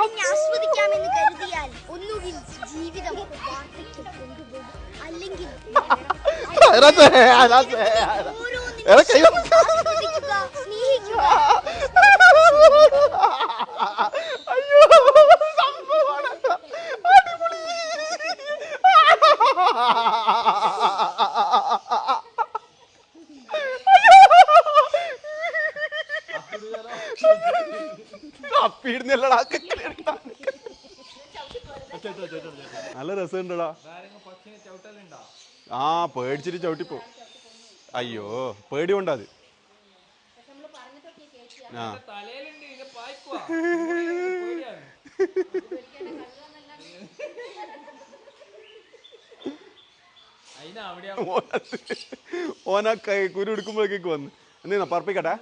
കഴിഞ്ഞ് ആസ്വദിക്കാമെന്ന് കരുതിയാൽ ഒന്നുകിൽ ജീവിതം വാർദ്ധക്യം കൊണ്ടുപോകും, അല്ലെങ്കിൽ ആസ്വദിക്കുക, സ്നേഹിക്കുക. നല്ല രസമുണ്ടടാ. ആ പേടിച്ചിട്ട് ചവിട്ടിപ്പോ. അയ്യോ പേടി കൊണ്ടാത്. ആ ഓനാ കുരു എടുക്കുമ്പോഴേക്ക് വന്ന് എന്തിനാ പറപ്പിക്കട്ടെ.